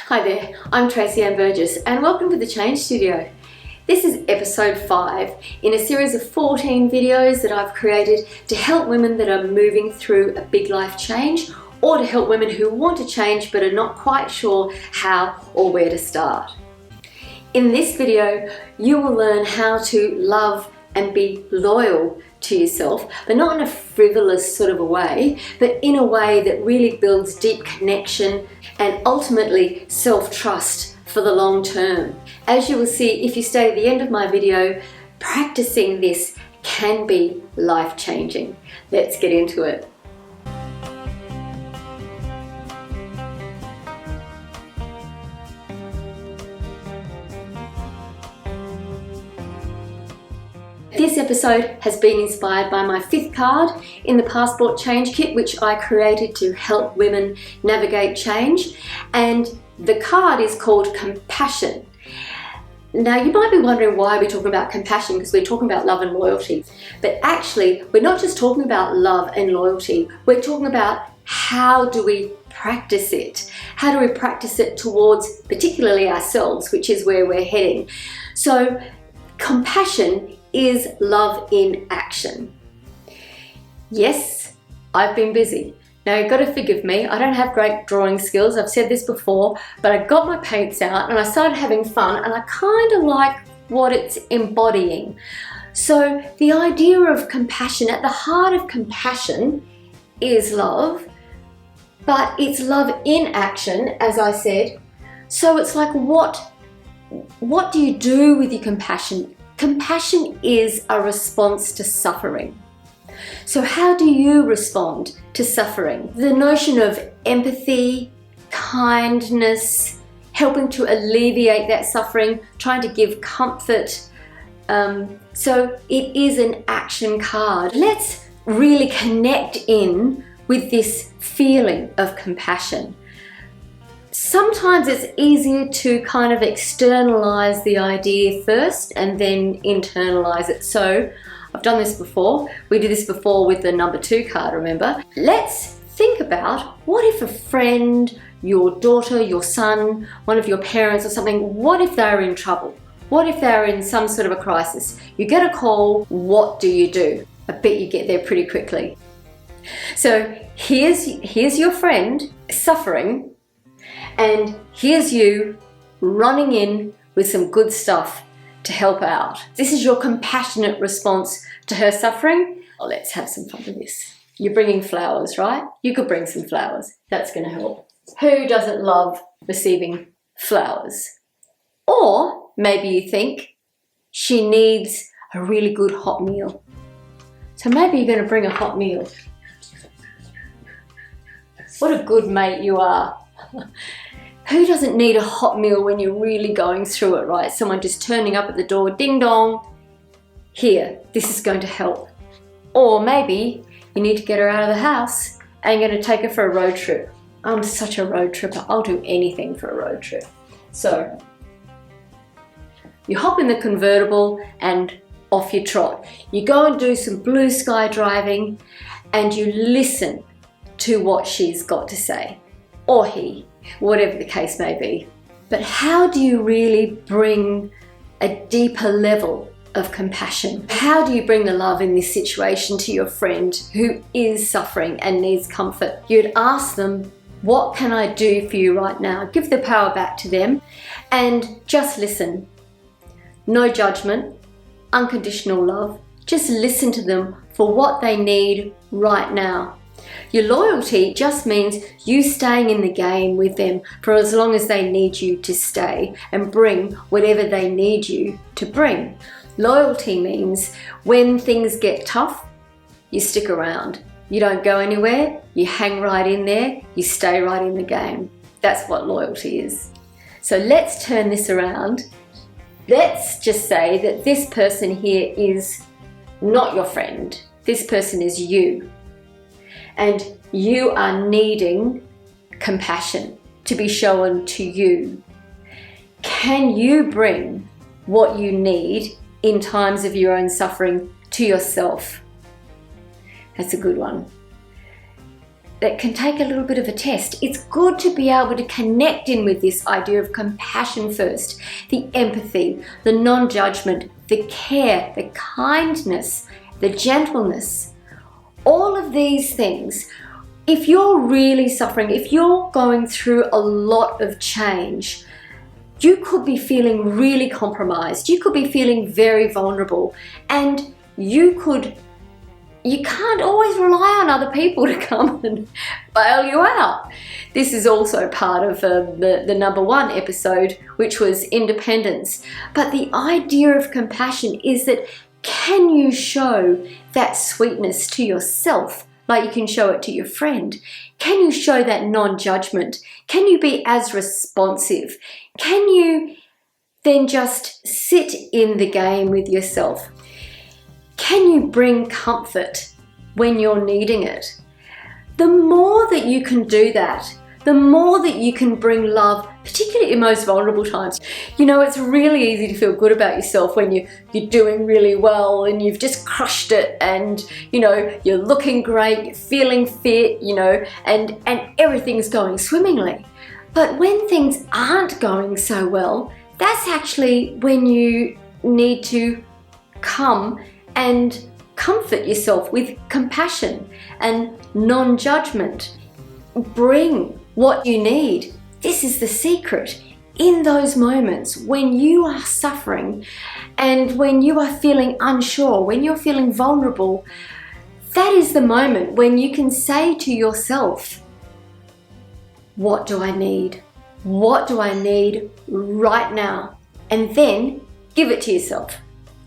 Hi there, I'm Tracy Ann Burgess and welcome to the Change Studio. This is episode 5 in a series of 14 videos that I've created to help women that are moving through a big life change, or to help women who want to change but are not quite sure how or where to start. In this video, you will learn how to love and be loyal to yourself, but not in a frivolous sort of a way, but in a way that really builds deep connection and ultimately self-trust for the long term. As you will see if you stay at the end of my video, practicing this can be life-changing. Let's get into it. This episode has been inspired by my 5th card in the Passport Change Kit, which I created to help women navigate change. And the card is called Compassion. Now, you might be wondering why we're talking about compassion, because we're talking about love and loyalty. But actually, we're not just talking about love and loyalty. We're talking about how do we practice it? How do we practice it towards particularly ourselves, which is where we're heading. So compassion is love in action. Yes, I've been busy. Now you've got to forgive me, I don't have great drawing skills, I've said this before, but I got my paints out and I started having fun and I kind of like what it's embodying. So the idea of compassion, at the heart of compassion is love, but it's love in action, as I said. So it's like, what do you do with your compassion? Compassion is a response to suffering. So how do you respond to suffering? The notion of empathy, kindness, helping to alleviate that suffering, trying to give comfort. So it is an action card. Let's really connect in with this feeling of compassion. Sometimes it's easier to kind of externalize the idea first and then internalize it. So I've done this before. We did this before with the number 2 card, remember? Let's think about, what if a friend, your daughter, your son, one of your parents or something, what if they're in trouble? What if they're in some sort of a crisis? You get a call, what do? I bet you get there pretty quickly. So here's your friend suffering, and here's you running in with some good stuff to help out. This is your compassionate response to her suffering. Oh, let's have some fun with this. You're bringing flowers, right? You could bring some flowers. That's going to help. Who doesn't love receiving flowers? Or maybe you think she needs a really good hot meal. So maybe you're going to bring a hot meal. What a good mate you are. Who doesn't need a hot meal when you're really going through it, right? Someone just turning up at the door, ding dong, here, this is going to help. Or maybe you need to get her out of the house and you're going to take her for a road trip. I'm such a road tripper, I'll do anything for a road trip. So you hop in the convertible and off you trot. You go and do some blue sky driving and you listen to what she's got to say, or he, whatever the case may be. But how do you really bring a deeper level of compassion? How do you bring the love in this situation to your friend who is suffering and needs comfort? You'd ask them, what can I do for you right now? Give the power back to them and just listen. No judgment, unconditional love. Just listen to them for what they need right now. Your loyalty just means you staying in the game with them for as long as they need you to stay and bring whatever they need you to bring. Loyalty means when things get tough, you stick around. You don't go anywhere, you hang right in there, you stay right in the game. That's what loyalty is. So let's turn this around. Let's just say that this person here is not your friend. This person is you. And you are needing compassion to be shown to you. Can you bring what you need in times of your own suffering to yourself? That's a good one. that can take a little bit of a test. It's good to be able to connect in with this idea of compassion first, the empathy, the non-judgment, the care, the kindness, the gentleness. All of these things, if you're really suffering, if you're going through a lot of change, you could be feeling really compromised. You could be feeling very vulnerable, and you can't always rely on other people to come and bail you out. This is also part of the number one episode, which was independence. But the idea of compassion is that, can you show that sweetness to yourself like you can show it to your friend? Can you show that non-judgment? Can you be as responsive? Can you then just sit in the game with yourself? Can you bring comfort when you're needing it? The more that you can do that, the more that you can bring love, particularly in most vulnerable times. You know, it's really easy to feel good about yourself when you're doing really well and you've just crushed it, and you know, you're looking great, you're feeling fit, you know, and everything's going swimmingly. But when things aren't going so well, that's actually when you need to come and comfort yourself with compassion and non-judgment. Bring what you need. This is the secret. In those moments when you are suffering and when you are feeling unsure, when you're feeling vulnerable, that is the moment when you can say to yourself, what do I need? What do I need right now? And then give it to yourself.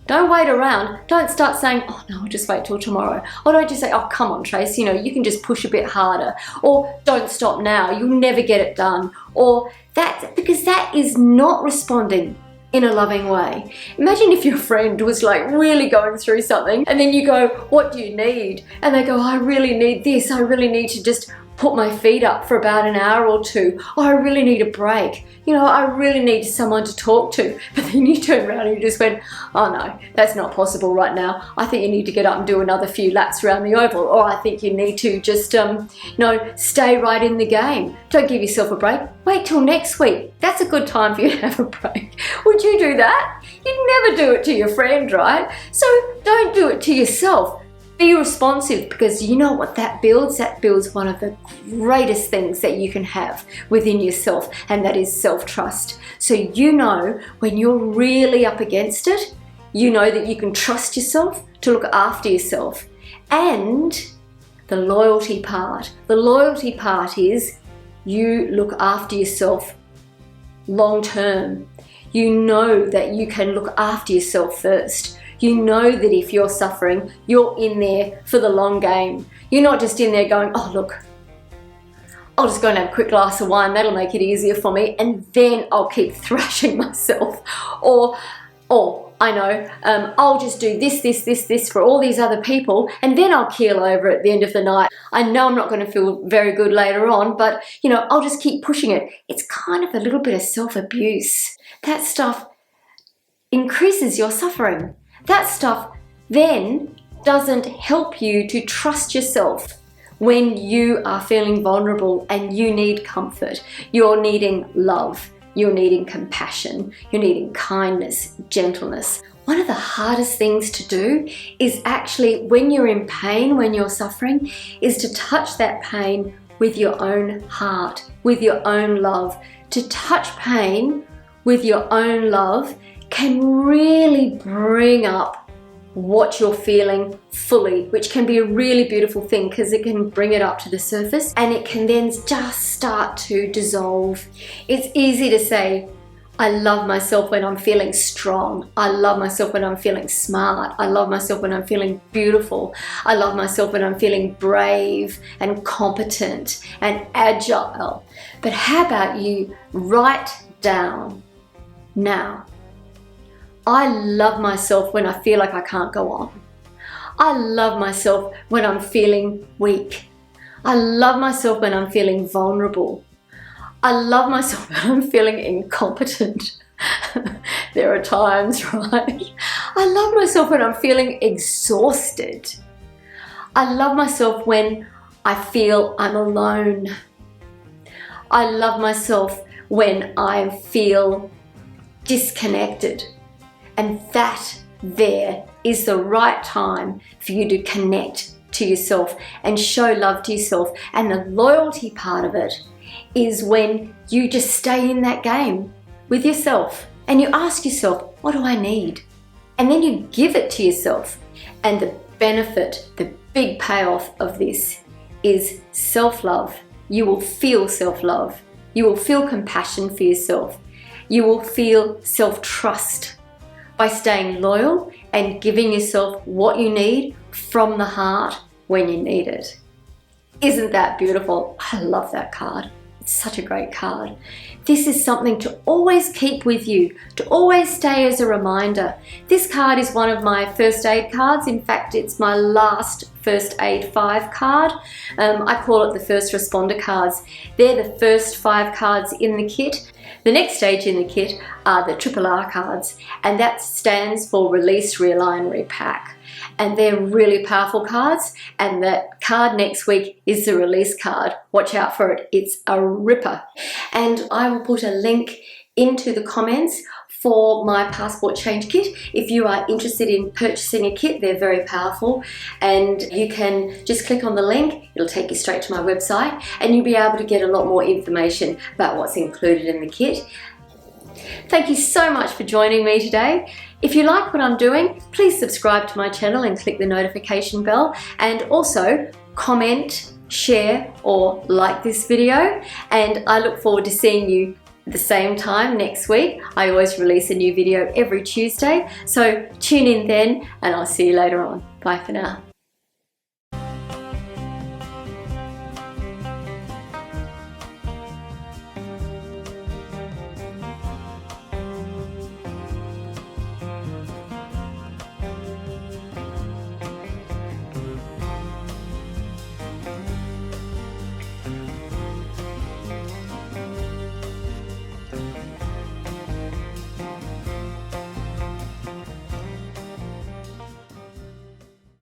Don't wait around. Don't start saying, oh no, I'll just wait till tomorrow. Or don't just say, oh, come on, Trace, you know, you can just push a bit harder. Or don't stop now, you'll never get it done. Or that, because that is not responding in a loving way. Imagine if your friend was like really going through something, and then you go, what do you need? And they go, I really need this. I really need to just put my feet up for about an hour or two. Oh, I really need a break. You know, I really need someone to talk to. But then you turn around and you just went, oh no, that's not possible right now. I think you need to get up and do another few laps around the oval. Or I think you need to just, you know, stay right in the game. Don't give yourself a break. Wait till next week. That's a good time for you to have a break. Would you do that? You'd never do it to your friend, right? So don't do it to yourself. Be responsive, because you know what that builds? That builds one of the greatest things that you can have within yourself, and that is self-trust. So you know when you're really up against it, you know that you can trust yourself to look after yourself. And the loyalty part. The loyalty part is you look after yourself long term. You know that you can look after yourself first. You know that if you're suffering, you're in there for the long game. You're not just in there going, oh look, I'll just go and have a quick glass of wine, that'll make it easier for me, and then I'll keep thrashing myself. Or I know, I'll just do this for all these other people, and then I'll keel over at the end of the night. I know I'm not going to feel very good later on, but you know, I'll just keep pushing it. It's kind of a little bit of self-abuse. That stuff increases your suffering. That stuff then doesn't help you to trust yourself when you are feeling vulnerable and you need comfort. You're needing love. You're needing compassion. You're needing kindness, gentleness. One of the hardest things to do is actually, when you're in pain, when you're suffering, is to touch that pain with your own heart, with your own love. To touch pain with your own love can really bring up what you're feeling fully, which can be a really beautiful thing because it can bring it up to the surface and it can then just start to dissolve. It's easy to say, I love myself when I'm feeling strong. I love myself when I'm feeling smart. I love myself when I'm feeling beautiful. I love myself when I'm feeling brave and competent and agile. But how about you write down now, I love myself when I feel like I can't go on. I love myself when I'm feeling weak. I love myself when I'm feeling vulnerable. I love myself when I'm feeling incompetent. There are times, right? I love myself when I'm feeling exhausted. I love myself when I feel I'm alone. I love myself when I feel disconnected. And that there is the right time for you to connect to yourself and show love to yourself. And the loyalty part of it is when you just stay in that game with yourself and you ask yourself, what do I need? And then you give it to yourself. And the benefit, the big payoff of this is self-love. You will feel self-love. You will feel compassion for yourself. You will feel self-trust by staying loyal and giving yourself what you need from the heart when you need it. Isn't that beautiful? I love that card. It's such a great card. This is something to always keep with you, to always stay as a reminder. This card is one of my first aid cards. In fact, it's my last First Aid 5 card. I call it the First Responder cards. They're the first 5 cards in the kit. The next stage in the kit are the RRR cards, and that stands for Release, Realign, Repack. And they're really powerful cards, and the card next week is the release card. Watch out for it, it's a ripper. And I will put a link into the comments for my passport change kit. If you are interested in purchasing a kit, they're very powerful, and you can just click on the link. It'll take you straight to my website, and you'll be able to get a lot more information about what's included in the kit. Thank you so much for joining me today. If you like what I'm doing, please subscribe to my channel and click the notification bell, and also comment, share or like this video, and I look forward to seeing you at the same time next week. I always release a new video every Tuesday, so tune in then and I'll see you later on. Bye for now.